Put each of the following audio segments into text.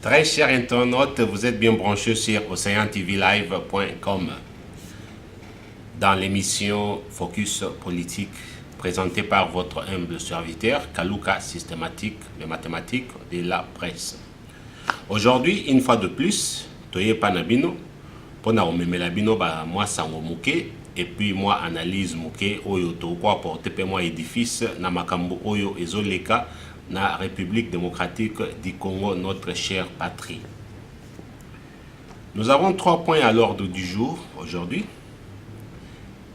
Très chers internautes, vous êtes bien branchés sur oceantvlive.com dans l'émission Focus Politique présentée par votre humble serviteur Kaluka Systématique des mathématiques de la presse. Aujourd'hui, une fois de plus, Toye Panabino, pour na bino ba moi sango muke et puis moi analyse muke oyo to quoi porter pe moi édifice na makambo oyo ezoleka na République démocratique du Congo, notre chère patrie. Nous avons 3 points à l'ordre du jour aujourd'hui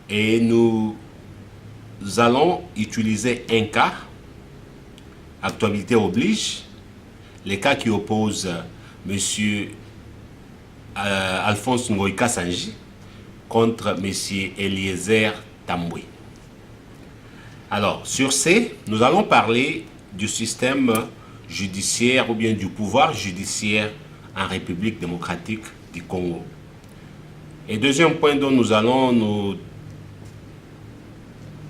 et nous allons utiliser un cas, actualité oblige, les cas qui opposent monsieur Alphonse Ngoï Kassanji contre monsieur Eliezer Tambwe. Alors, sur ce, nous allons parler du système judiciaire ou bien du pouvoir judiciaire en République démocratique du Congo. Et deuxième point dont nous allons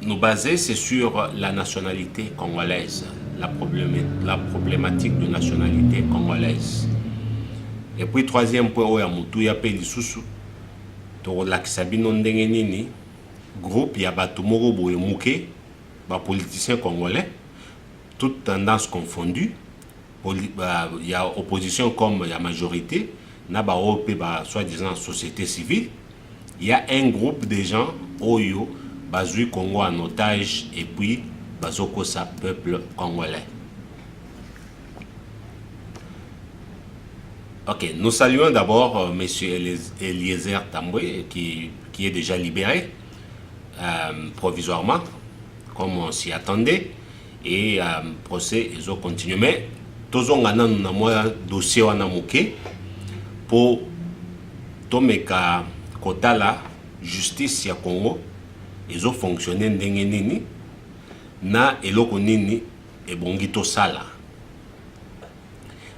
nous baser, c'est sur la nationalité congolaise, la problématique de nationalité congolaise. Et puis troisième point, oya mutu ya pe lisusu to lakisa bino ndenge nini groupe ya bato moko boye muke ba politiciens congolais, toutes tendances confondues, il y a opposition comme il y a majorité, na ba OP ba soi-disant société civile, il y a un groupe de gens oyo bazui Congo en otage et puis bazoko sa peuple congolais. Ok, nous saluons d'abord M. Eliezer Tambwe qui est déjà libéré provisoirement, comme on s'y attendait, et procès ils ont continué. Mais tous on a un dossier wana muke pour tomeka kota la justice ya Congo ils ont fonctionné ndenge nini na eloko nini et bongito sala.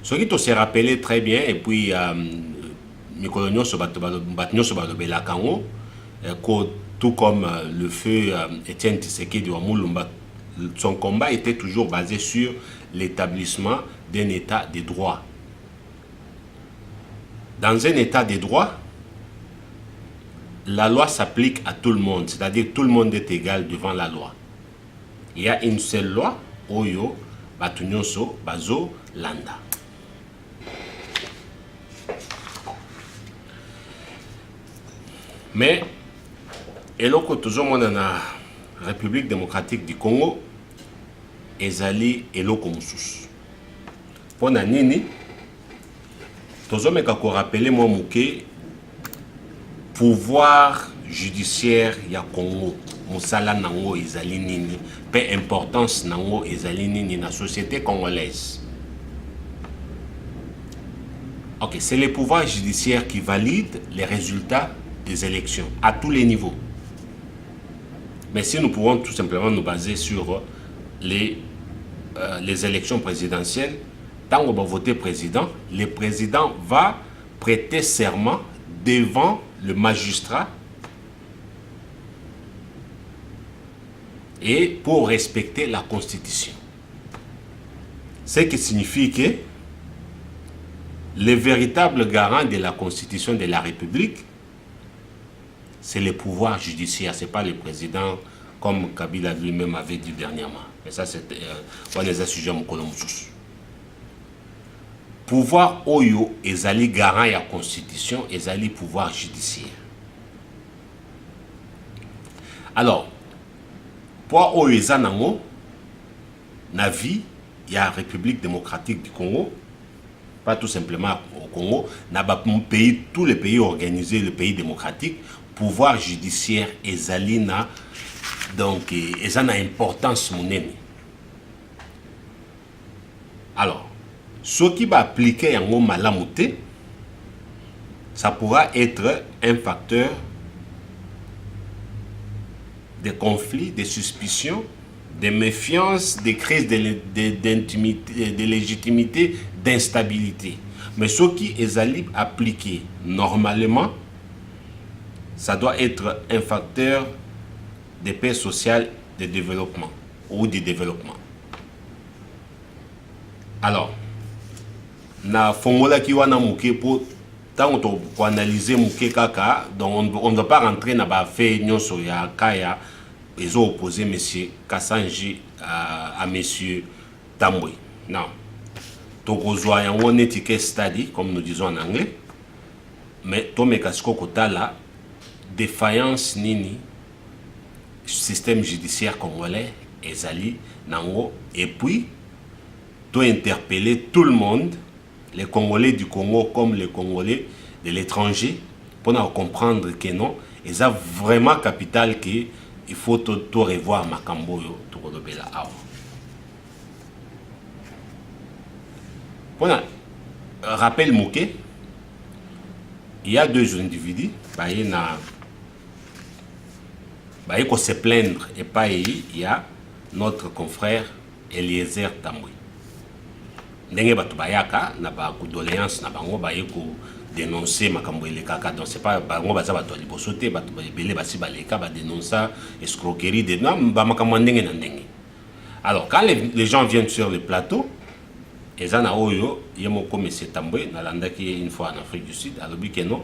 Ce qui se rappelait très bien, et puis tout comme le feu Etienne Tshisekedi wa Mulumba, son combat était toujours basé sur l'établissement d'un état de droit. Dans un état de droit, la loi s'applique à tout le monde, c'est-à-dire tout le monde est égal devant la loi. Il y a une seule loi, Oyo, Batunyonso, Bazo, Landa. Mais, eloko toujours dans la République démocratique du Congo, ezali eloko mususu. Pona nini, tozomeka ko rappeler moi muke pouvoir judiciaire ya Congo, musala nango ezali nini, peu importance nango ezali nini na société congolaise. Ok, c'est le pouvoir judiciaire qui valide les résultats des élections à tous les niveaux. Mais si nous pouvons tout simplement nous baser sur les élections présidentielles, tant qu'on va voter président, le président va prêter serment devant le magistrat et pour respecter la Constitution. Ce qui signifie que le véritable garant de la Constitution de la République, c'est le pouvoir judiciaire, ce n'est pas le président comme Kabila lui-même avait dit dernièrement. Mais ça, c'est un sujet moukolomoussous. Pouvoir oyo ezali garant ya Constitution, ezali pouvoir judiciaire. Alors, pour oyo ezanango, na vie, il y a la République démocratique du Congo, pas tout simplement au Congo, na pays, tous les pays organisés, le pays démocratique, pouvoir judiciaire ezalina donc ezana importance monene. Alors ce qui va appliquer en malamouté, ça pourra être un facteur de conflits, de suspicions, de méfiance, de crises d'intimité, de légitimité, d'instabilité. Mais ce qui est appliqué normalement, ça doit être un facteur de paix sociale, de développement ou de développement. Alors, na fongola ki wana muke pour tant qu'on analyser muke kaka, donc on ne doit pas rentrer dans ba fait nyonso ya kaya ils ont opposé monsieur Kassanji à monsieur Tambwe. Non. Donc on voit un étiquette study comme nous disons en anglais. Mais Tome Kasiko Kotala défaillance nini système judiciaire congolais ezali nango et puis to interpeller tout le monde, les Congolais du Congo comme les Congolais de l'étranger, pour comprendre que non, ils ont vraiment capital que il faut tout revoir makambo yo to kolobela awa. Voilà. Rappel moqué, il y a deux individus, il faut se plaindre et pas il y a notre confrère Eliezer Tambwe. Ndenge batu bayaka na ba condoléance na bango ko dénoncer makambo elekaka, donc c'est pas bango baza batu libosote batu belé basi baleka ba dénoncer escroquerie de non ba makambo ndenge na ndenge. Alors quand les gens viennent sur le plateau, ezana oyo yemoko monsieur Tambwe na landaki une fois en Afrique du Sud, alobi que non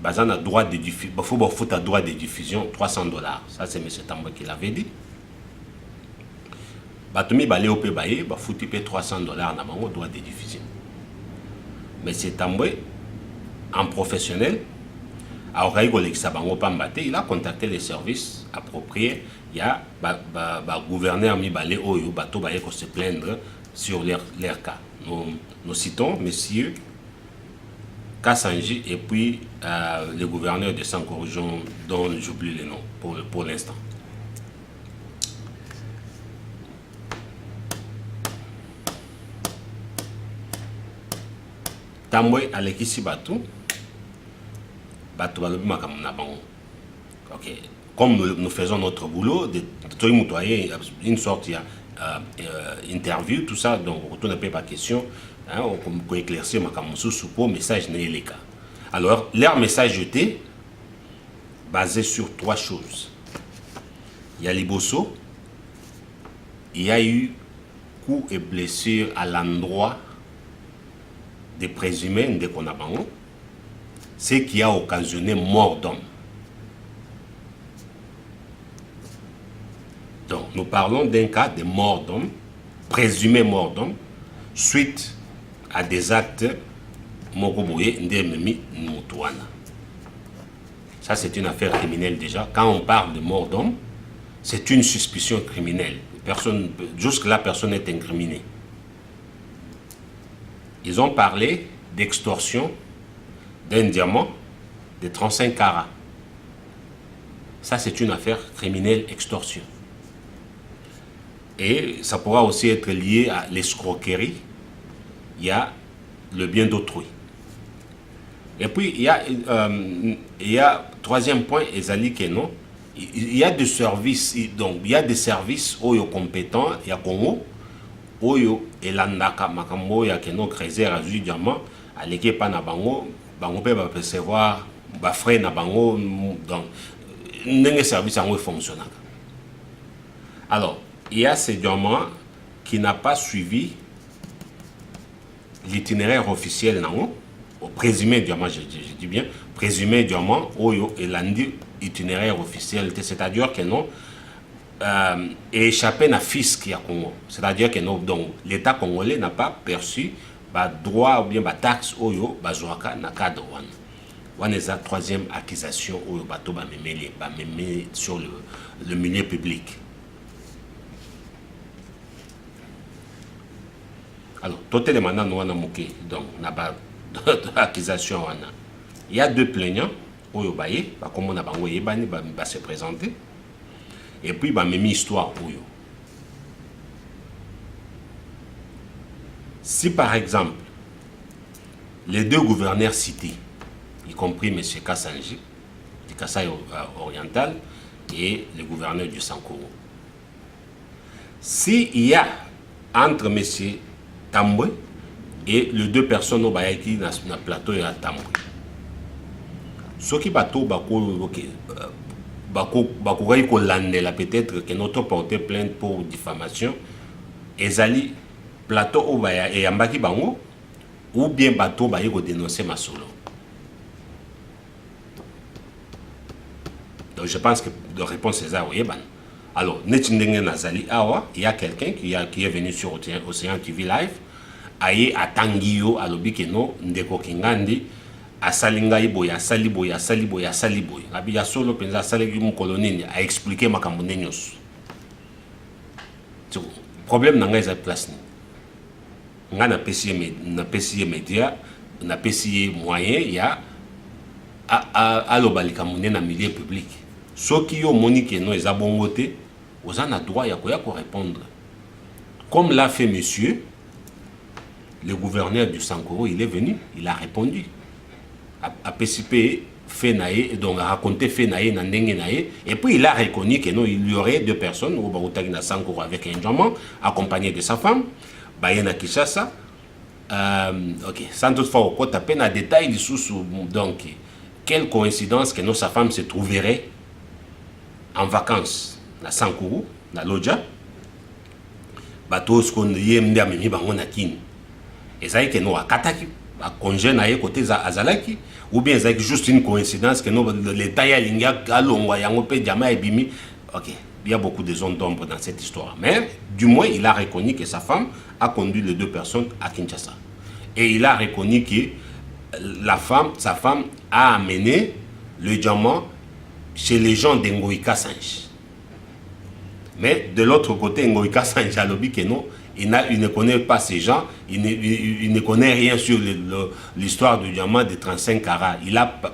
bazana droit de diffusion, faut foutre droit de diffusion $300. Ça c'est monsieur Tambwe qui l'avait dit. Batumi balé au Pébaye, bah foutu $300 na bango droit de diffusion. Mais c'est Tambwe, en professionnel, il a contacté les services appropriés. Il y a gouverneur mi balé oyo bato baye ko se plaindre sur leur cas. Nous citons messieurs Kassanji et puis le gouverneur de Sankourjon dont j'oublie le nom pour l'instant. Tambwe alekisi batu balobi makambo na bango. Ok, comme nous faisons notre boulot de une sorte interview tout ça, donc on n'a pas question on peut éclaircir makambo sous pour message n'est les cas. Alors leur message était basé sur trois choses. Il y a liboso, il y a eu coups et blessures à l'endroit des présumés de Konabango, ce qui a occasionné mort d'homme. Donc, nous parlons d'un cas de mort d'homme, présumé mort d'homme, suite à des actes Mokoboye Ndememi Moutouana. Ça, c'est une affaire criminelle déjà. Quand on parle de mort d'homme, c'est une suspicion criminelle. Jusque-là, personne n'est incriminé. Ils ont parlé d'extorsion d'un diamant de 35 carats. Ça, c'est une affaire criminelle, extorsion. Et ça pourra aussi être lié à l'escroquerie. Il y a le bien d'autrui. Et puis, il y a troisième point, Ezali Keno, il y a des services, donc il y a des services compétents, il y a Congo, oyo elandaka makambo ya keno creuser azui diamant aleke pa na bango pe ba percevoir ba frais na bango donc ndenge service en fonctionne. Alors il y a ce diamant qui n'a pas suivi l'itinéraire officiel nango au présumé diamant, je dis bien présumé diamant oyo elandi itinéraire officiel, c'est-à-dire que non et échappé à fisc ya Congo, c'est-à-dire que l'État congolais n'a pas perçu droit ou bien taxe oyo bazwaka na cadre wana. Wana est la troisième accusation oyo bato ba memeli sur le milieu public. Alors toté les mandat wana moké donc na ba accusation wana. Il y a deux plaignants oyo baye ba comme na bango yebani ba se présenter. Et puis, bah, même histoire pour eux. Si par exemple, les deux gouverneurs cités, y compris M. Kassanji, du Kasaï oriental, et le gouverneur du Sankoro, s'il y a entre M. Tambwe et les deux personnes au Bayaki dans le plateau et à Tambwe, ce qui bateau bako bakouraï ko landela peut-être que notre porté plainte pour diffamation ezali plateau obaya et yambaki bango ou bien bateau ba yeko dénoncer ma solo. Donc je pense que la réponse est ça, oui, ban. Alors, Netindenge Nazali Awa, il y a quelqu'un qui est venu sur Océan TV Live, aye atangio alobi keno ndeko kingandi asalinga iboy asali boy asali boy asali boy abi ya solo penza asali mu kolonini a expliquer makambo nyos. Tu problème nanga eza place ni nga na pesier média na pesier moyen ya alobalika munene na milieu public soki yo moni keno eza bongo te oza na droit ya koya ko répondre comme l'a fait monsieur le gouverneur du Sankoro. Il est venu, il a répondu à PCP fait naïe et donc a raconté fait naïe nandenge naïe et puis il a reconnu que non, il y aurait deux personnes au Baroutagi na Sankoro avec un diamant accompagné de sa femme Bayena Kishasa. Ok, sans toutefois au côté à peine à détail du sous donc quelle coïncidence que non sa femme se trouverait en vacances na Sankoro na Lodja bateau ce qu'on y aime bien mais bango na kin et ça que nous akataki a congé na ye côté azalaki ou bien c'est juste une coïncidence que nous l'état ya linga alongwa yango pe diama ebimi. Ok, il y a beaucoup de zones d'ombre dans cette histoire mais du moins il a reconnu que sa femme a conduit les deux personnes à Kinshasa et il a reconnu que sa femme a amené le diamant chez les gens d'Ngoïka Sange. Mais de l'autre côté, Ngoïka Sange a lobby que non, il ne connaît pas ces gens, il ne connaît rien sur l'histoire du diamant de 35 carats.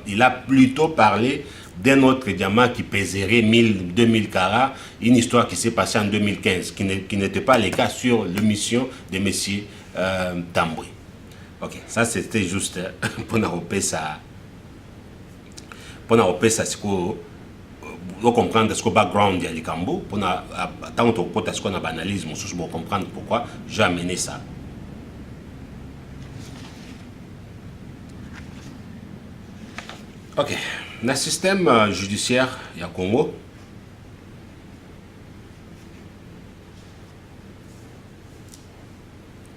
Il a plutôt parlé d'un autre diamant qui pèserait 1000, 2000 carats, une histoire qui s'est passée en 2015, qui n'était pas le cas sur l'émission de M. Tamboué. Ok, ça c'était juste pour nous repérer ça. Pour nous repérer ça, c'est quoi? Pour comprendre ce que le background de Likambo, pour tant que ce qu'on a banalisé, pour comprendre pourquoi j'ai amené ça. Ok, dans le système judiciaire du Congo,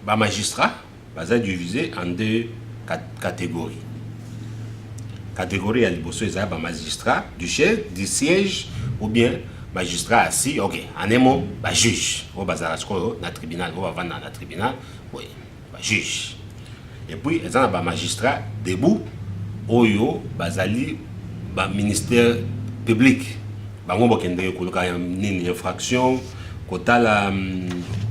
les magistrats sont divisés en deux catégories. Catégorie à l'Ibosso, il y a des magistrats du siège ou bien magistrat assis, ok, en un mot, juge. Au bazarasko, dans le tribunal, au avant dans le tribunal, oui, juge. Et puis, il y a des magistrats debout, oyo, bazali, ministère public. Bango bokende kuluka une infraction, kotala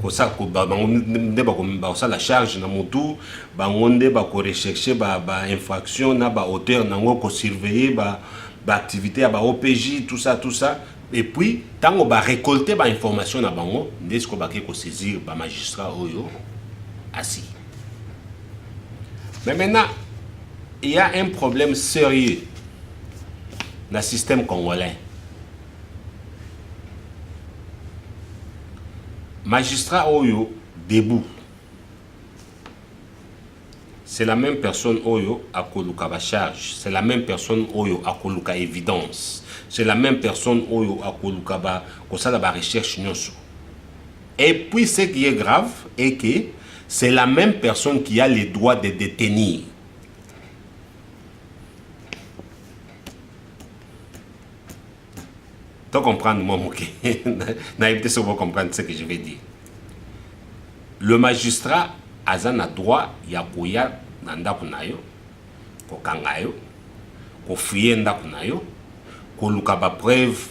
kosa ko bangonde ba la charge na motu bangonde ba ko rechercher ba infraction na ba auteur nango ko surveiller ba activité ba OPJ tout ça et puis tango ba récolter ba information na bango ndesko ba ko saisir ba magistrat oyo assis. Mais maintenant il y a un problème sérieux dans le système congolais. Magistrat Oyo debout, c'est la même personne Oyo à Koluka charge, c'est la même personne Oyo à Koluka évidence, c'est la même personne Oyo à Koluka ba recherche nyonso. Et puis ce qui est grave est que c'est la même personne qui a le droit de détenir. Tu comprends moi, ok? Naïveté, c'est pour comprendre ce que je vais dire. Le magistrat a un droit ya koya nanda kunayo, ko kangayo, ko fouiller nda kunayo, ko luka ba preuve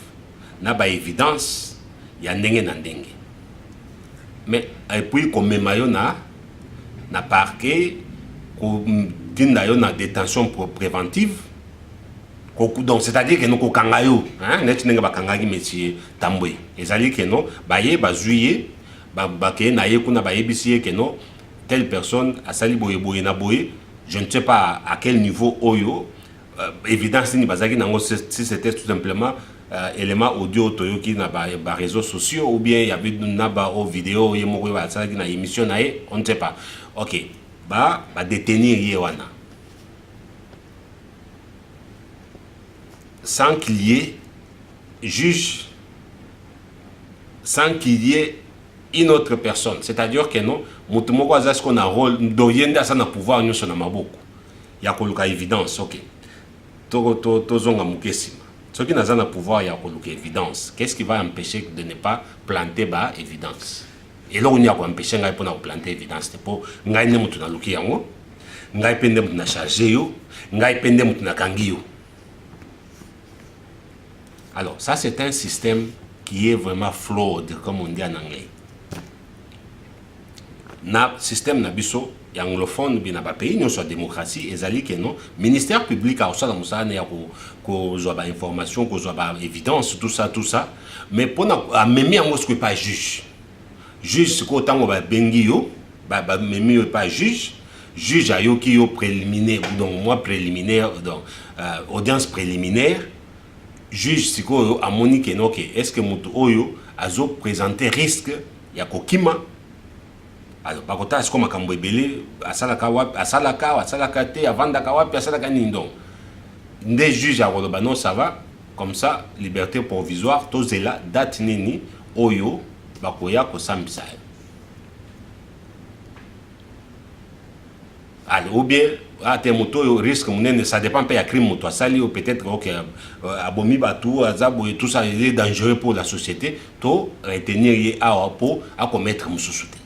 na ba évidence ya ndenge na ndenge. Mais et puis ko memayo na parquet, ko tinda yo na détention préventive. Donc c'est-à-dire que nous kangayo hein net nenga bakangaki métier Tamboué ezali que non baye bazuye ke na ye kuna baye bisiye que non telle personne a sali boye na boye je ne sais pas à quel niveau oyo évidence ni bazaki nango si c'était tout simplement élément audio toyoki na ba réseaux sociaux ou bien il y avait na ba au vidéo ye moko ba sali na émission na ye on ne sait pas. OK ba détenir ye wana sans qu'il y ait juge, sans qu'il y ait une autre personne. C'est-à-dire que non, mutumoko aza ce qu'on a rôle, doyenda ça na pouvoir nyonso na maboko. Ya koluka évidence, ok. Tozonga mukesima. Ce qui n'a pas pouvoir ya koluka évidence. Qu'est-ce qui va empêcher de ne pas planter ba évidence? Et là on y a ko empêcher ngai pour planter évidence pour ngai ne mutu na luki yango. Ngai pende mutu na charger yo, ngai pende mutu na kangi yo. Alors, ça c'est un système qui est vraiment flawed, comme on dit en anglais. Na système na biso ya anglophone bi na ba pays non soit démocratie ezali que non ministère public a osala musala ne ya ko zo ba information ko zo ba évidence tout ça mais pour na memi yango ce que pas juge ko tango ba bengi yo ba memi yo pas juge ayoki yo préliminaire donc moi préliminaire donc audience préliminaire juge siko amoni que non est-ce que mutu oyo azo présenter risque ya kokima. Alors, par contre, est-ce que je suis belé à Salaka, te, à Vandakawapi, à Salaka Nindon. Des juges à Rolobano, ça va, comme ça, liberté provisoire, Tozela, date nini, Oyo, Bakoya, Kosambisa. Alors, ou bien, à tes motos, risque, ça dépend pas, il y a crime, moto, sali, ou peut-être, ok, abomi, batou, azabo, et tout ça, il est dangereux pour la société, to retenir, à commettre, moussouté.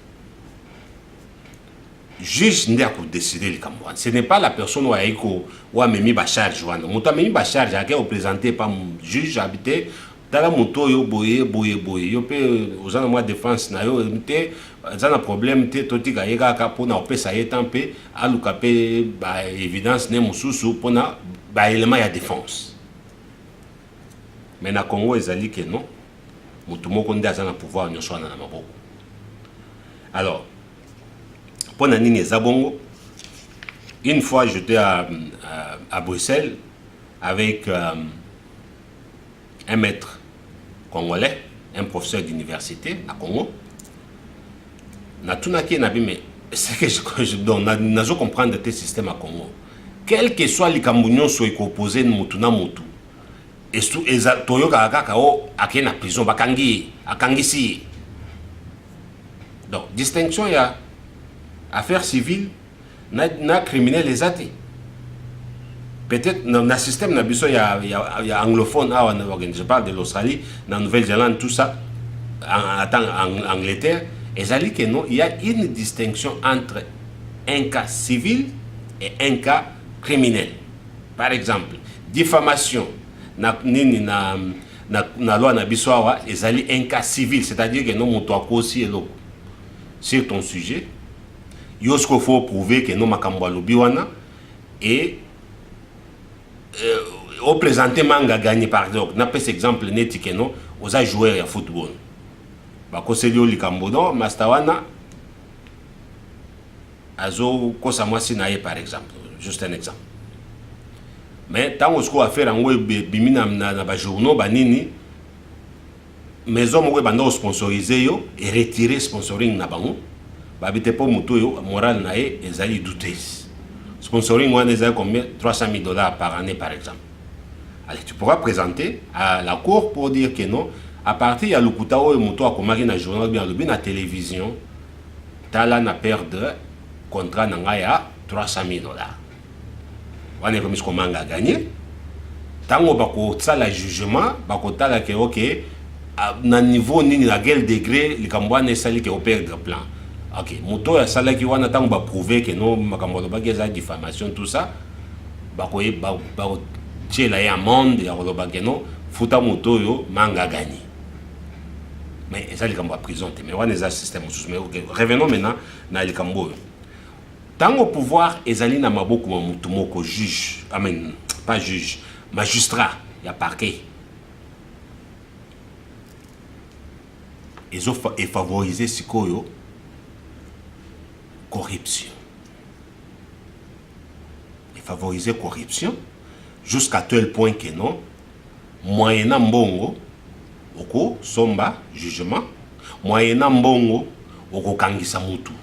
Juge n'a pas décidé le Cameroun. Ce n'est pas la personne qui a mis la charge. Mouta mis la charge, qui est présenté par le juge habité dans la moto, yo boye. Yo peut aux gens de défense na yo té ça un problème té toti ka yega ka pour na opesa yetampe alukapé ba évidence ne mususu pour na ba élément ya défense. Mais na Congo ezali que non. Mutu moko nda za na pouvoir nyonso na maboko. Alors pour Nanine Zabongo, une fois j'étais à Bruxelles avec un maître congolais, un professeur d'université à Congo. Mais c'est que je dois comprendre tes systèmes à Congo. Quel que soit les Camerounais qui sont opposés à Moutouna Moutou, et Toyo Kakao à qui na prison, à Kangisi. Donc, distinction, il y a affaires civiles, na criminel les athées. Peut-être dans le système, il y a anglophone, je parle de l'Australie, dans la Nouvelle-Zélande, tout ça, en Angleterre, et il y a une distinction entre un cas civil et un cas criminel. Par exemple, diffamation, na loi na biswawa, il y a un cas civil, c'est-à-dire que nous avons aussi sur ton sujet. Il faut prouver que nous avons wana et au présentement on a gagné par exemple. On a pris exemple net que nous aux joueurs de football. Bah conseiller li Cambodo Mastawana azo kosamwa sinaye par exemple, juste un exemple. Mais tant qu'on a faire en web bimina na ba journaux banini maison web bando sponsoriser yo et retirer sponsoring na bango. Babite po mutu yo moral nae ezali douteuse. Sponsoring one ezali combien $300,000 par année par exemple. Allez, tu pourras présenter à la cour pour dire que non, à partir ya lukuta o mutu akomaki na journal bien lobi na télévision, tala na perdre contrat na nga ya $300,000. Wane comme ce qu'on a gagné. Tango bako tsala jugement, bako tala que OK na niveau nini na quel degré le Cambouane sali que perdre plan. Ok, moto ya sala ki wana tango ba prouver que non makambo ba geza diffamation tout ça ba ko tchela ya amende ya ko ba que non futa moto yo manga gagné. Mais ça li kambo prison mais wana za système sous mais OK, revenons maintenant na li kambo. Tango pouvoir ezali na maboko ma mutu moko juge, amen, pas juge, magistrat, ya parquet. Ils ont favorisé sikoyo corruption. Et favoriser corruption jusqu'à tel point que non, moyennant mbongo, oko somba jugement, moyennant mbongo, oko kangisa mutu.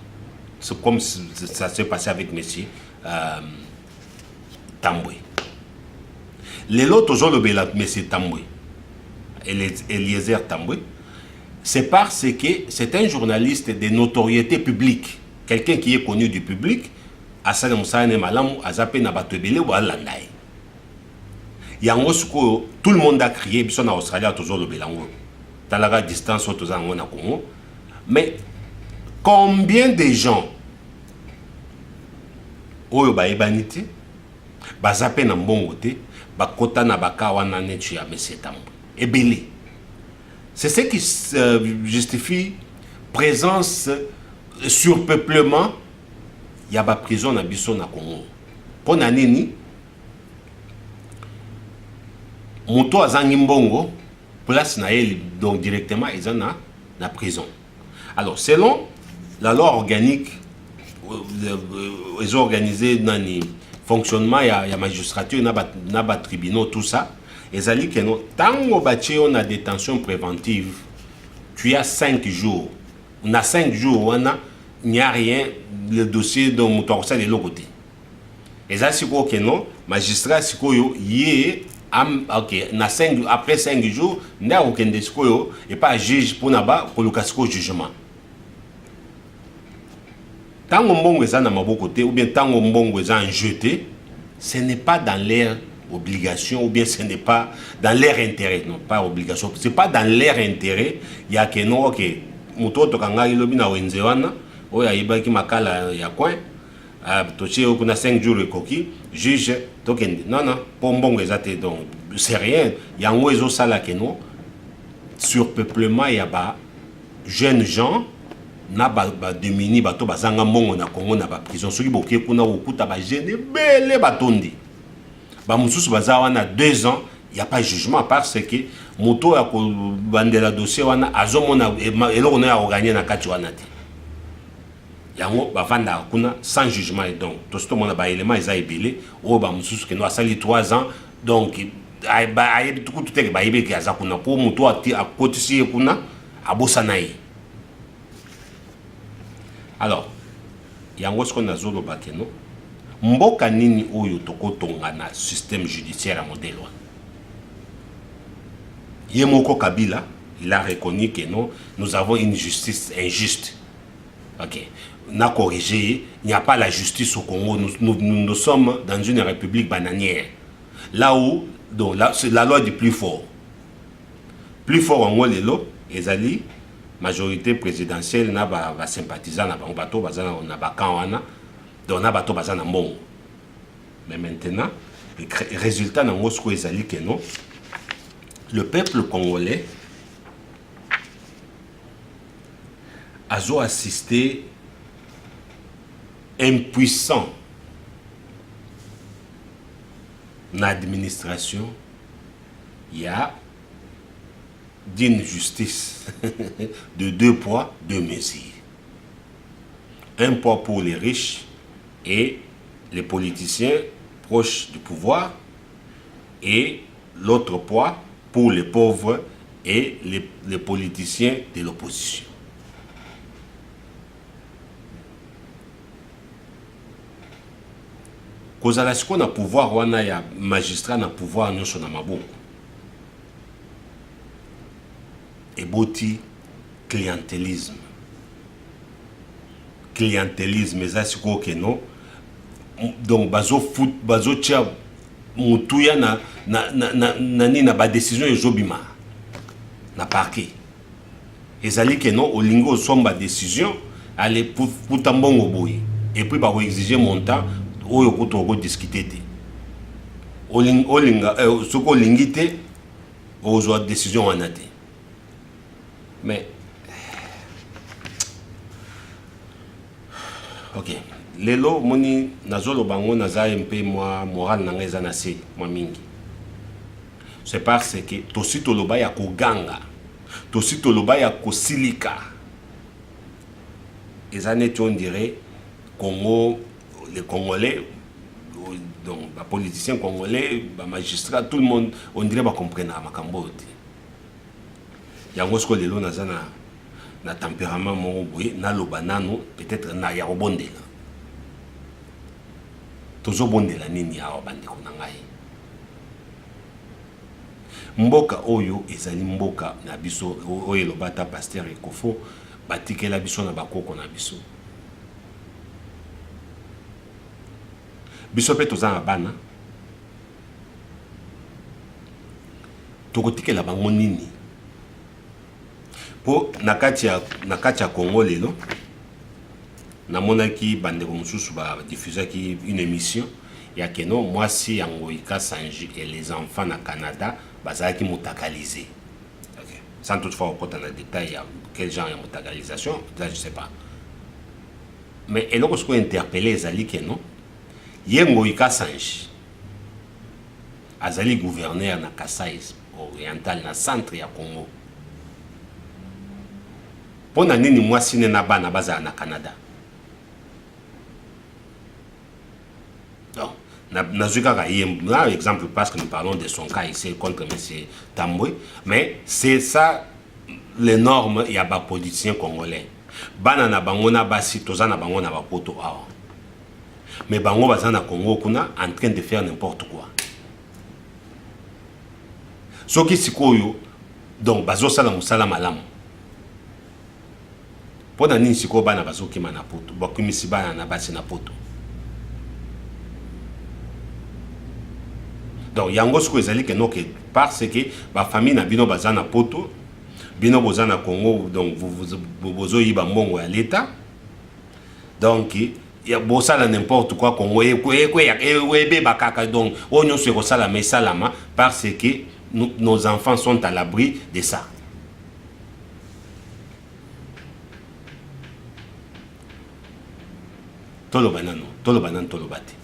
C'est comme ça s'est passé avec monsieur Tambwe. Les autres ont le monsieur Tambwe, Eliezer Tambwe. c'est parce que c'est un journaliste de notoriété publique, quelqu'un qui est connu du public, asala musane malamu azape na bato ebele bo alandai. Yango suko tout le monde a crié biso na Australie tozolo belango. Talaga distance tozango na Congo. Mais combien de gens oyo ba ebanité bazape na mbongo te bakota na baka wana netu ya mesetambo ebele. C'est ce qui justifie présence, surpeuplement, il y a des prisons dans le Congo. Pour nani, moto azangi mbongo, place na elle, donc directement, ils sont dans la prison. Alors, selon la loi organique, ils ont organisé dans le fonctionnement, il y a magistrature, il y a tribunaux, tout ça. Et ça dit que tant qu'on a détention préventive, tu as 5 jours. On a 5 jours, il n'y a rien, le dossier dont on a de l'autre côté. Et ça, c'est quoi que non, magistrat, c'est quoi, ok, après 5 jours, il n'y a aucun discours, et pas juge pour le jugement. Tant qu'on est dans mon côté, ou bien tant qu'on est en jeté, ce n'est pas dans l'air obligation ou bien ce n'est pas dans leur intérêt, non pas obligation, c'est pas dans leur intérêt. Il y a que non, ok, mutoto kanga ilobi na wenzewana, oya ibaki makala ya coin, toché okuna 5 jours le coquille, juge tokende. Non non, pombongo ezate donc c'est rien. Yango ezo sala que non. Surpeuplement il y a ba jeunes gens na ba démunis bato bazanga mbongo na Congo na ba prison soki boké kuna okuta ba jeune belé batondi. Bah, Moussous Bazawana 2 ans, il n'y a pas de jugement parce que Moto a bandé la dossier, Azomona et l'on a gagné na Kachuanati. Yango, Bavanda, sans jugement, et donc, tout ce monde a élément, ils ont ébélé, ou Moussous qui nous a sali 3 ans, donc, tout est baïbé qui a zakuna pour Moto a cotisé kuna à Bossanaï. Alors, Yango, ce qu'on a zolo bakeno. Mboka nini oyo tokotonga na système judiciaire à modèle. Yemoko Kabila, il a reconnu que non, nous avons une justice injuste. Ok. On a corrigé, il n'y a pas la justice au Congo. Nous sommes dans une république bananière. Là où, donc, c'est la loi du plus fort. Plus fort en moi, les lots, les alliés, majorité présidentielle, n'a pas sympathisant, n'a pas bateau, n'a pas quand donc on a bateau bazana mbongo. Mais maintenant, le résultat dans Moscou est que non, le peuple congolais a assisté impuissant dans l'administration. Il y a d'une justice de 2 poids, 2 mesures. Un poids pour les riches et les politiciens proches du pouvoir, et l'autre poids pour les pauvres et les politiciens de l'opposition. Kozala siko na pouvoir wana ya magistrat na pouvoir nyonso na maboko. Eboti clientélisme. Clientélisme, eza siko ke non. Donc bazo tia mutuya na ba décision ezobima na parquet. Ezali ke non olingo somba décision aller pour tambongo boy et puis ba exiger montant oyo ko discuter te. Olinga soko lingite ozo décision wana te. Mais ok. Lelo moni nazolo bango naza mpe moi moral nanga eza na se moi mingi. C'est parce que tosi toloba ya koganga, tosi toloba ya kosilika. Eza neti on dirait Congo, les Congolais, donc les politiciens congolais, les magistrats, tout le monde, on dirait ba comprendre makambo te. Yango sko lelo naza na tempérament mo boye na loba nano peut-être na ya robondela. Tozo bondela nini awa bandeko na ngai. mboka oyo ezali mboka na biso oyo elobata pasteur Ekofo batikela biso na bakoko na biso. Biso pe toza na bana tokotikela bango nini po na kati ya Congo lelo namonaki bandeko mosusu ba diffusaki une émission ya keno mwasi ya Ngoïka Sanji et les enfants na Canada bazalaki motakalisé. Okay. Sans toutefois okota na détail ya quel genre de motakalisation, ça je sais pas. Mais eloko siko interpellé ezali keno ye Ngoïka Sanji azali gouverneur na Kasai oriental na centre ya Congo. Pona nini mwasi ne na bana bazala na Canada? Donc, un exemple parce que nous parlons de son cas ici contre M. Tamboué, mais c'est ça les normes y a des politiciens congolais. Bana na bango na basi toza na bango na bapoto awa. Mais bango baza na Congo kuna en train de faire n'importe quoi. Soki sikoyo donc bazo sala musala malamu. Pona nini sikoyo bana bazo kima na poto, bakumisi bana na basi na poto. Donc yango siko ezali ke no ke parce que ba famille na bino baza na poto, bino boza na Congo, donc vous bozo yiba mbongo ya l'état. Donc ya bosala n'importe quoi Congo ebe bakaka, donc onyo se kosala mais salama parce que nos enfants sont à l'abri de ça. Tolo banano, tolo bate.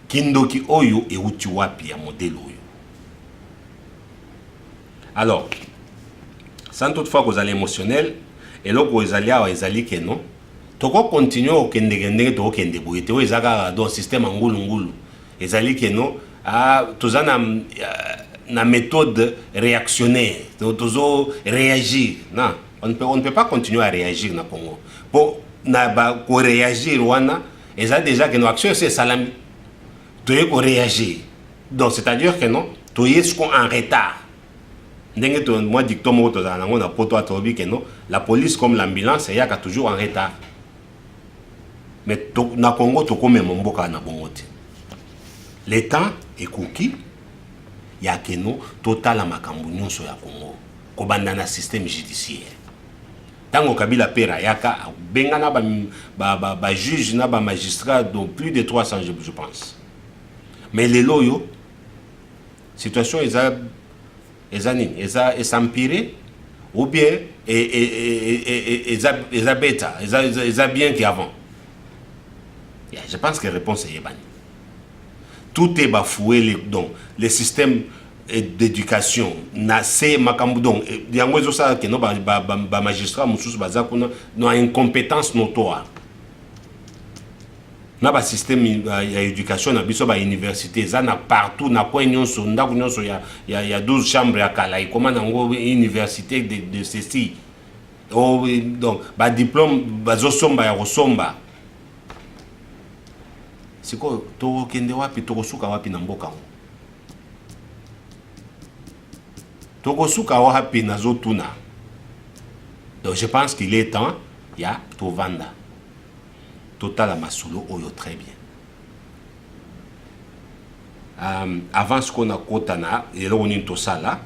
Kindoki oyo e uti wapi ya modèle oyo. Alors, sans toutefois que vous allez émotionnel, et là que vous allez à ezali que non, toko continuer au kende to kende boyete o ezaka dans système ngulu ezali que non a tozana na méthode réactionnaire, tozo réagir. Non, on ne peut pas continuer à réagir na Congo. Pour na ba ko réagir wana, ezali déjà que nos actions c'est salami. Tu es réagir. Donc, c'est-à-dire que non, tu es en retard. Moi, dicton, la police comme l'ambulance, il y a toujours en retard. Mais na Congo, tu comme mon boka na bongote. Le temps est cookie. Il y a que non, total à Makambunion sur la Congo. Kobanda na système judiciaire. Tango Kabila Pera Yaka, Bengana ba juge na ba magistrat, donc plus de 300, je pense. Mais les loyaux, situation est empirée ou bien est bêta, est bien qu'avant. Je pense que la réponse est bonne. Tout est bafoué, donc les systèmes d'éducation, c'est macambudon. Il y a des gens qui ont magistrat, ont une incompétence notoire. Na ba système d'éducation na biso ba université za na partout na coin nyonso ndako nyonso ya 12 chambres ya kala et comment nango université de ceci oh donc ba diplôme bazo somba ya kosomba siko to kende wapi to kosuka wapi na mboka ngo to kosuka wapi na zotuna. Donc je pense qu'il est temps ya to vanda total à Masolo oyo très bien. Avant ce qu'on a kotana et là on est to sala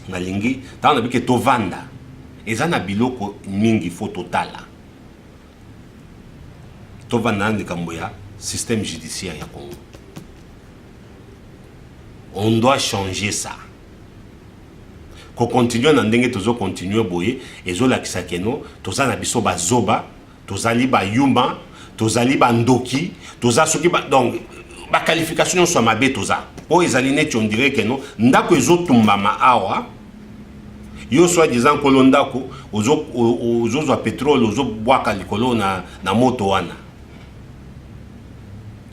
na lingi ta na bike to vanda ezana biloko mingi faut totala to vanda ndikambo ya système judiciaire ya Congo. On doit changer ça. Ko continuer na ndenge tozo continuer boye ezola kisakeno toza na biso bazoba tozali ba yumba, tozali ba ndoki, tozasoki ba donc ba qualification soit mabe toza. Po ezali neti on dirait que non, ndako ezotumbama awa. Yo soit disant ko ndako ozo pétrole, ozo boaka likolo na moto wana.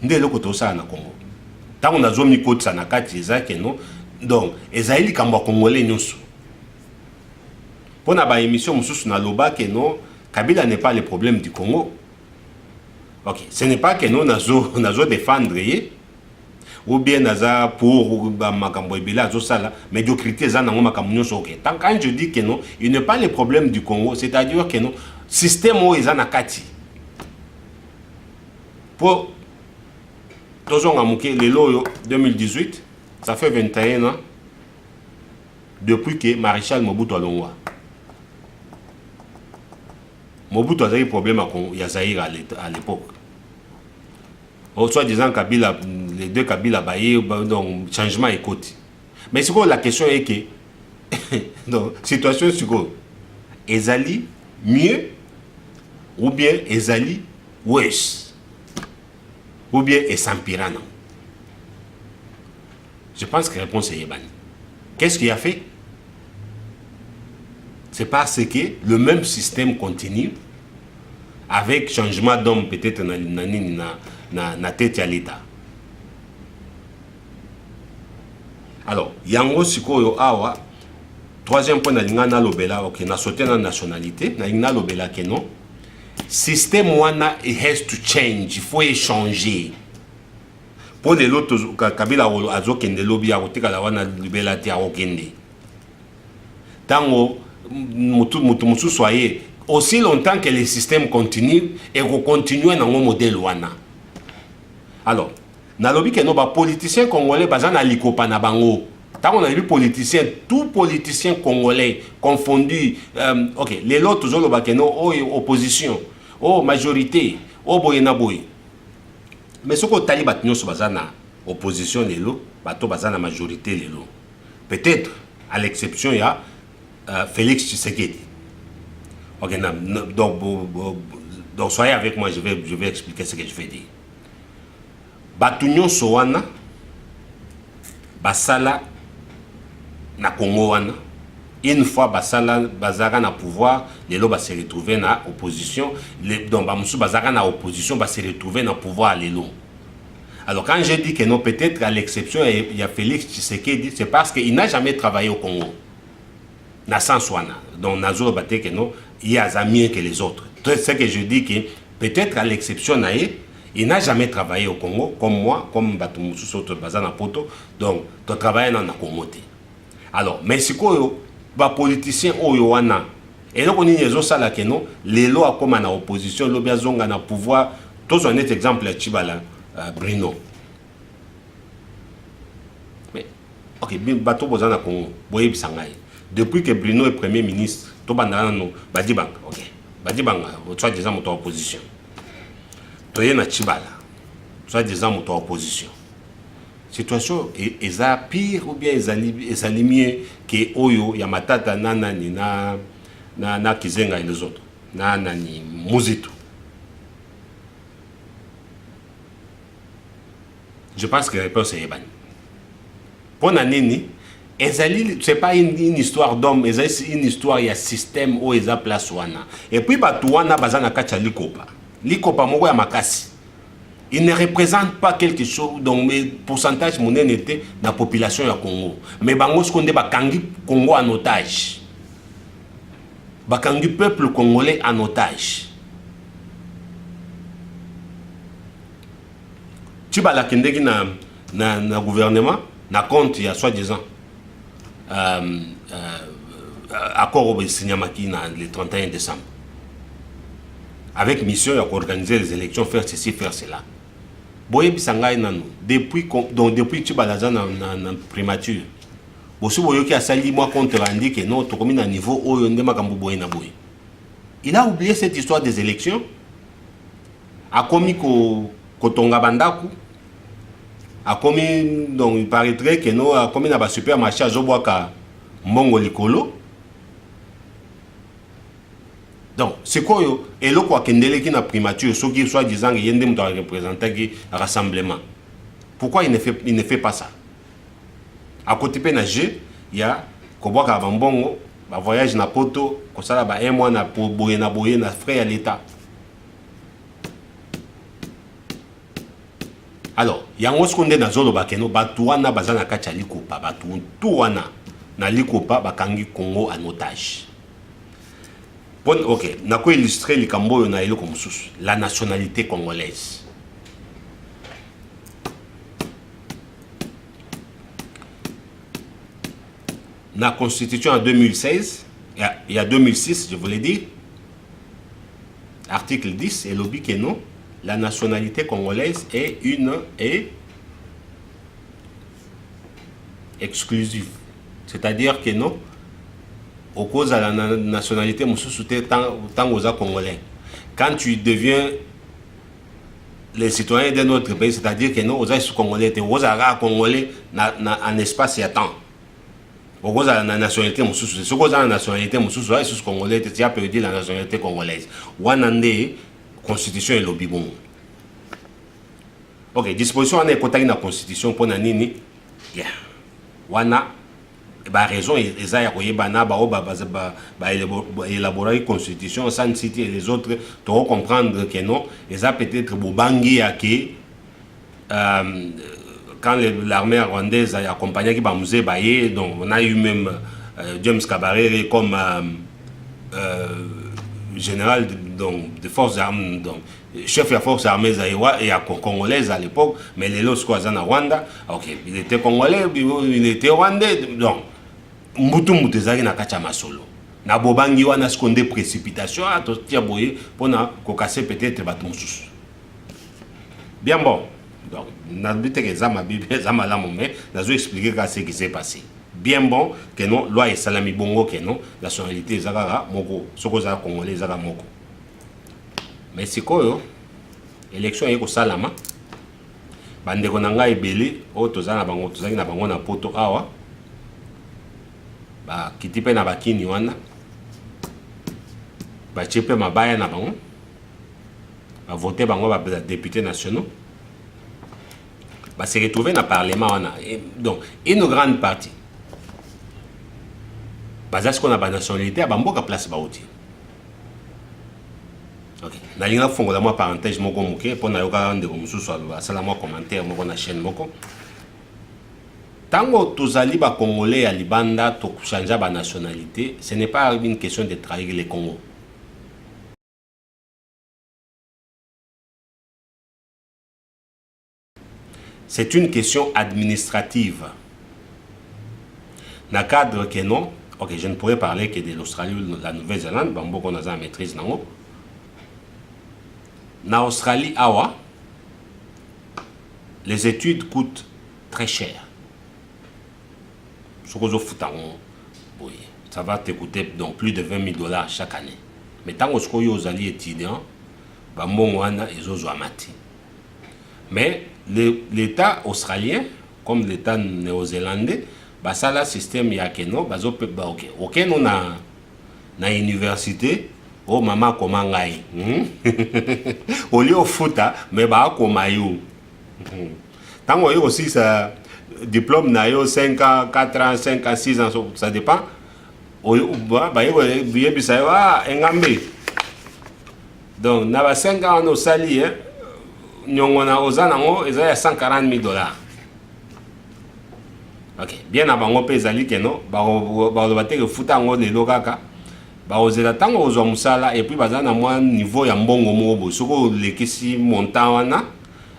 Ndelo ko tosa na Congo. Tango nazo mikotsa na kati ezake non. Donc ezali kamba congolais nyonso. Pona ba émission mususu na loba que non Kabila n'est pas le problème du Congo. Ok, ce n'est pas que nous nazo défendre. ou bien naza pour makambo ebela azosala médiocrité eza nango makambo nyonso ok. Tant quand je dis que non, il n'est pas le problème du Congo, c'est-à-dire que non système oyo eza na kati pour tozonga moke lelo oyo 2018 ça fait 21 ans depuis que Maréchal Mobutu alongwa. Mobutu a eu problème à Zaïre à l'époque. Soit disant Kabila, les deux Kabila baillé, donc changement est côté. Mais c'est quoi la question est que, donc, situation c'est quoi? Ezali mieux ou bien Ezali worse ou bien Esampirana? Je pense que la réponse est Yébani. Qu'est-ce qu'il a fait? C'est parce que le même système continue avec changement d'homme peut-être na tête à l'État. Alors, yango sikoyo awa troisième point na lobela ok na sauter na nationalité na lobela que non système wana it has to change, il faut échanger. Pour les autres Kabila azokende lobby ya kotikala wana libela ti akokende. Tango mutu soyez aussi longtemps que le système continue et qu'on continue dans mon modèle wana. Alors, na lobby que nos politiciens congolais bazana likopa na bango. Tant on a vu politiciens, tout politicien congolais confondu, ok, les autres toujours le bakeno opposition, majorité, boyena boy. Mais ce qu'on tali batnyo so bazana opposition lelo, bato bazana majorité lelo. Peut-être à l'exception il y a Félix Tshisekedi. Ok, donc soyez avec moi, je vais expliquer ce que je vais dire. Batunyo Sowana, Basala, na Congo wana, une fois Basala, Bazara na pouvoir, les lots se retrouver na opposition, donc Bamusu Bazara na opposition, se retrouver na pouvoir les lots. Alors quand je dis que non, peut-être à l'exception, il y a Félix Tshisekedi, c'est parce qu'il n'a jamais travaillé au Congo. Na sens wana. Donc Nazo Baté que non, il y a mieux que les autres. C'est ce que je dis que peut-être à l'exception il n'a jamais travaillé au Congo comme moi, comme Batumoussou Soto Bazana Poto. Donc tu travailles dans la Congo. Alors, mais c'est quoi les politiciens oyo wana et donc on y a ça là que non, les lois comme en opposition, le biazonga na pouvoir, tous un exemple à Chibala, Bruno. Mais ok, bateau Bazana Congo, boye bisangai. Depuis que Bruno est Premier ministre, tout bandana Badibang, ok. Badibang, soit disant mon opposition. Toye na Chibala, soit disant mon opposition. Situation est pire ou bien est mieux que Oyo, Yamatata, Nanani, na Kizenga et les autres. Nanani, Muzito. Je pense que la réponse est Yébani. Pour Nanini, ce n'est pas une histoire d'homme, c'est une histoire, il y a un système où il y a place. Et puis, Batouana, Bazana Kacha Likopa. Likopa, Moko ya Makasi. Il ne représente pas quelque chose, donc le pourcentage monnaie était dans la population du Congo. Mais Bango, ce qu'on dit, Bakangi Congo en otage. Bakangi peuple congolais en otage. Tu vas la Kendegi na gouvernement, na compte, il y a soi-disant. Accord au Signamaki le 31 décembre. Avec mission, il y a organiser les élections, faire ceci, faire cela. Boye Bisangai Nanou, depuis tu balaza na primature. Bosu boyo qui a sali moi compte rendu que non, tu commis à niveau oyo ndema kambu boye na boye. Il a oublié cette histoire des élections. A commis ko tonga bandaku. A commis, donc il paraîtrait que non, a commis na ba supermarché à Zobwaka Mbongo Likolo. Donc, c'est quoi et le quoi qui na primature, ce qui soit disant qu'il y a des gens qui représentent un rassemblement. Pourquoi il ne fait pas ça? À côté de Pénagé, il y a Koboka Bambongo, voyage na poto, Kosala ba un mois na boye na frais à l'État. Alors, il y a un autre na zolo bakeno, batuana bazana kacha likopa, batuana na likopa bakangi Congo en otage. Bon, ok, na ko illustrer les camboyo na elo comme sous la nationalité congolaise. la constitution en 2016, il y a 2006, je voulais dire, article 10, et lobby que non, la nationalité congolaise est exclusive. C'est-à-dire que non, au cause de la nationalité, tant aux Congolais. Quand tu deviens les citoyens d'un autre pays, c'est-à-dire que non, aux Congolais, aux Congolais en espace et à temps. Au cause de la nationalité, c'est ce cause de la nationalité, les Congolais, tu as perdu la nationalité congolaise. Wanande, constitution et lobby bon. Ok, disposition on est contacté dans la constitution pour nani, yeah. Wana, bah raison, ils ont élaboré une constitution, sans citer les autres, pour comprendre que non, ils ont peut-être bobangi à qui, quand l'armée rwandaise a accompagné qui va musée baillé, donc on a eu même James Kabaré comme général de forces armées, donc chef de la force armée zaïwa et congolaise à l'époque, mais les lots quoi en Rwanda, ok, il était congolais, il était rwandais, donc Mbutu Mutezari na kacha masolo. Na bobangi wana skonde précipitation à to tia boye pour na kokase peut-être batmusus. Bien bon. Donc, n'a pas que ça m'a bible, ça m'a la mais n'a pas expliqué ce qui s'est passé. Bien bon que non, loi et salami bongo que non, la nationalité zagara moko, soko za congolais zagara moko. Mais c'est quoi élection yeko salama. Bande konanga ebele o tozana bango tozaki na bango na poto awa. Ba kitipe na bakini wana. Ba chepe mabaya na bango. Ba voter bango ba députés nationaux. Va se retrouver dans le Parlement. Donc, une grande partie. Parce qu'on a la nationalité, il y a place à outil. Ok. Dans le fond, je vais parenthèse pour un commentaire sur la chaîne. Tant que les Congolais à Libanda changent de nationalité, ce n'est pas une question de trahir les Congo. C'est une question administrative. Dans le cadre que non, ok, je ne pourrais parler que de l'Australie ou de la Nouvelle-Zélande, bon, on a la maîtrise. En Australie, awa, les études coûtent très cher. Ça va te coûter donc plus de 20 000 $ chaque année. Mais tant que vous êtes étudiant, ils ont mati. Mais l'État australien, comme l'État néo-zélandais, bah ça là système il y a que non, bah ok nous na université, oh maman comment ngai, au lieu au foot mais bah comme ayo. Tant que aussi ça diplôme na yo 5 ans, 4 ans, 5 ans, 6 ans, ça dépend. Bah yo bien bisa wa engambe. Donc na ba 5 ans au sali hein. Nyongona ozanango ezaya 140 000 $. Ok, bien abango pe ezali que non, ba bate que futa ngo lelo kaka. Ba ozela tango ozwa musala et puis bazana moi niveau ya mbongo mobo soko lekisi montant wana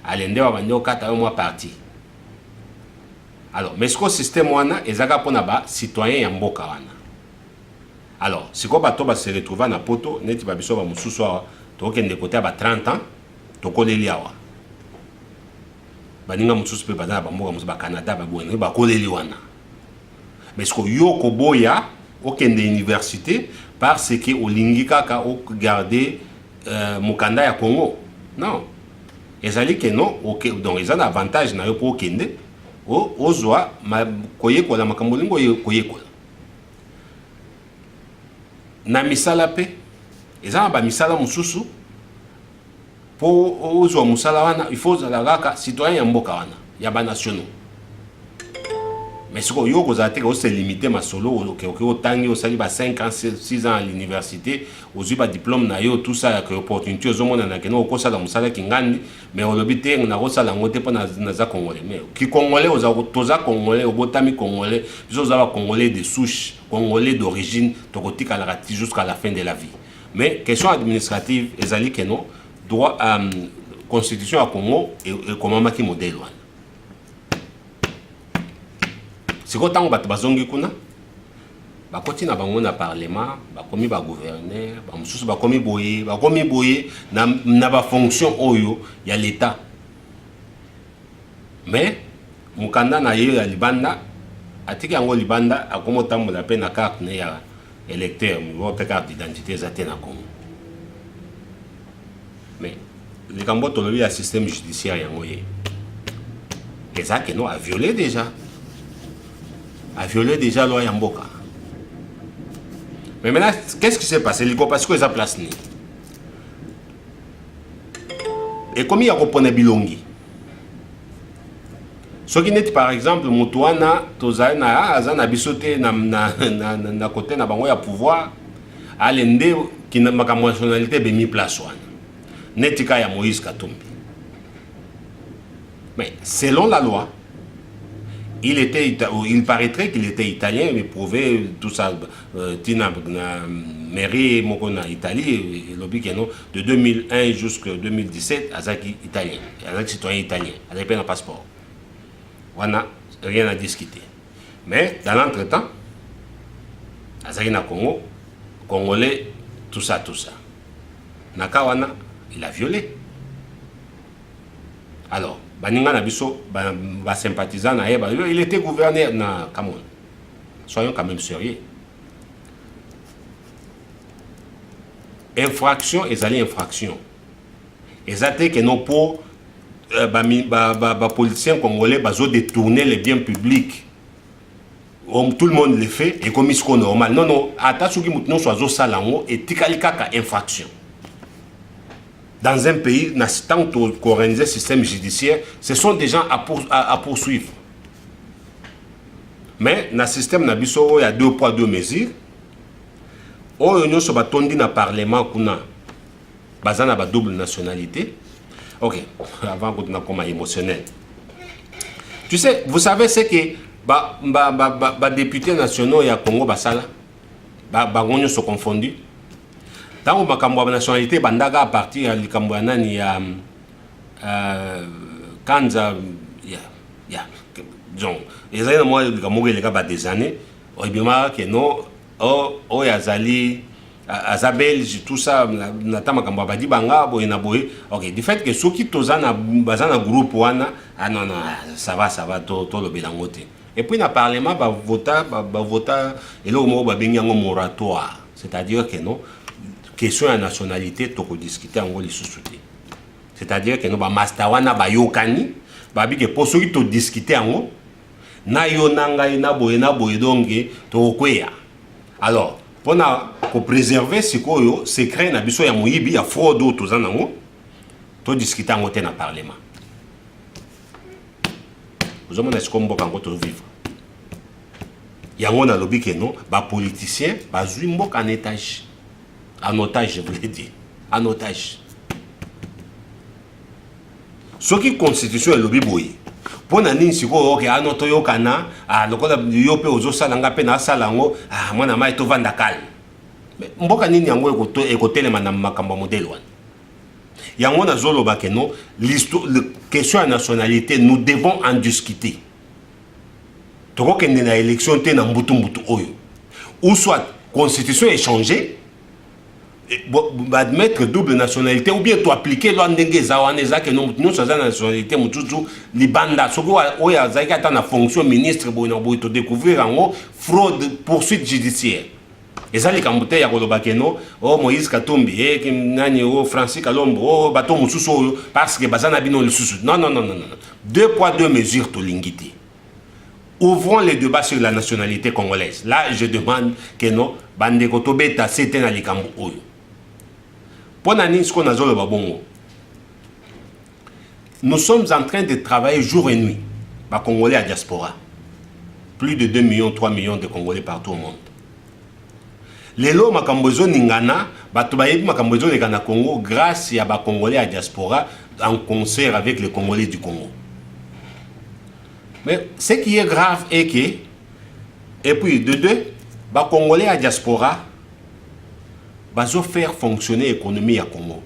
alende ba bando kata yo moi parti. Alors, mais ce système wana ezaka pona ba citoyen ya mboka wana. Alors, siko bato ba se retrouver na poto neti ba biso ba mususu to kende côté ba 30 ans. Tokoleli awa baninga mususu pe bazana bamboka mususu ba Canada ba boye ba koleli wana mais ce que yo ko boya okende université parce que olingi kaka o garder mukanda ya Congo non ezali que non OK donc ils ont avantage na yo pour okende o ozwa koyekola makambo lingo koyekola na misala pe ezana ba misala mususu pour aux hommes il faut que citoyen ya mboka wana ya ba nationaux mais ce que yo kozate ko se limiter ma solo OK otangi osali ba 5 ans 6 ans à l'université ozu ba diplôme na yo tout ça que opportunité ozomona na keno ko sala musala kingandi mais olobité na ko sala ngote pa na za congolais mais ki congolais oza congolais obotami congolais biso za ba congolais de souche congolais d'origine tokotika la jusqu'à la fin de la vie mais question administrative ezali que non droit constitution à Congo et comment maki modèle wana siko tango bato bazongi kuna bakoti na bango na parlement bakomi ba gouverneur ba mususu bakomi boye na ba fonction oyo ya l'état. Mais mukanda na ye ya libanda atiki yango libanda akomotambola pe na carte ne ya électeur mo pe carte d'identité za te na Congo. Mais likambo tolobi ya système judiciaire yango ye ezake no a violé déjà la loi ya mboka. Mais maintenant, qu'est-ce qui s'est passé? Parce que ça place ni. Et comme il y a repone bilongi. Ce qui n'est par exemple Moutouana, Tozana, Azana Bisote, na côté na bango ya pouvoir, à l'ende qui n'a pas nationalité de mi place one. Netika ya Moïse Katumbi. Mais selon la loi, il paraîtrait qu'il était italien, mais prouvé tout ça, Tina mairie Mokona Italie, de 2001 jusqu'à 2017, Azaki italien, Azaki citoyen italien, Azaki un passeport. On n'a rien à discuter. Mais dans l'entretemps, Azaki na Congo, Congolais, tout ça. Nakawana, il a violé. Alors, Baninga Nabiso, sympathisant, il était gouverneur na Cameroun. Soyons quand même sérieux. Infraction, ils allaient infraction. Ils étaient que nos pour politiciens congolais ont détourné les biens publics. Tout le monde le fait et comme c'est normal. Non, attention nous soit salango et tikalika infraction. Dans un pays, tant qu'organiser le système judiciaire, ce sont des gens à poursuivre. Mais dans le système, il y a 2 poids 2 mesures. Oh, il y a un parlement qui a une double nationalité. Ok, avant que tu comme émotionnel. Tu sais, vous savez, c'est que les députés nationaux et Congo Basala, ils sont confondus. Dans la nationalité, bandaga à partir de Likambuanani ya Kanza donc les années moi les gars des années au bien que non oh yazali Azabelge tout ça natama kamba badi banga boyena boye ok du fait que ceux qui tozana bazana groupe wana ah non ça va to le belangote et puis na parlement ba vota et là au moment ba bengi moratoire c'est-à-dire que non question de nationalité, tu peux discuter en Angola sous-souté. C'est-à-dire que nous avons mastawana ba yokani, babi que pour ceux qui te discuter en Angola, na yonanga na boye donc to kweya. Alors, pour préserver ce que secret na biso ya moyibi ya fraude to zanango, to discuter en Angola na parlement. Vous avez ce qu'on mboka ngo to vivre. Yango na lobi que non, ba politicien, ba zui mboka en étage. En otage, je voulais dire. En otage. Ce qui est constitution est le biboui. Pour nani si ko ok anoto yo kana lokola yo pe ozo salanga pe na salango mwana mai to vanda kal. Mais mboka nini yango ekotelema na makambo modèle wana. Yango na zolo ba keno l'histoire question de nationalité nous devons en discuter. Toko kende na élection te na mbutu oyo. Ou soit constitution est changée admettre double nationalité ou bien tu appliquer loi ndengeza waneza que nous sommes en nationalité mututu libanda soko oya zaika ta na fonction ministre boina boy to découvrir en fraude poursuite judiciaire ezali kambuté ya koloba keno oh Moïse Katumbi et nani oh Francis Kalombo oh bato mususu parce que bazana bino le susu non 2 poids 2 mesures to lingiti. Ouvrons les débats sur la nationalité congolaise. Là, je demande que non, bande kotobeta c'était na likambo oyo. Nous sommes en train de travailler jour et nuit. Les Congolais à diaspora. Plus de 2 millions, 3 millions de Congolais partout au monde. Les lots makambozo ningana, batubayebi makambozo les Ghana Congo grâce à les Congolais à diaspora en concert avec les Congolais du Congo. Mais ce qui est grave est que, et puis de deux, les Congolais à diaspora, ils faire fonctionner l'économie à Congo.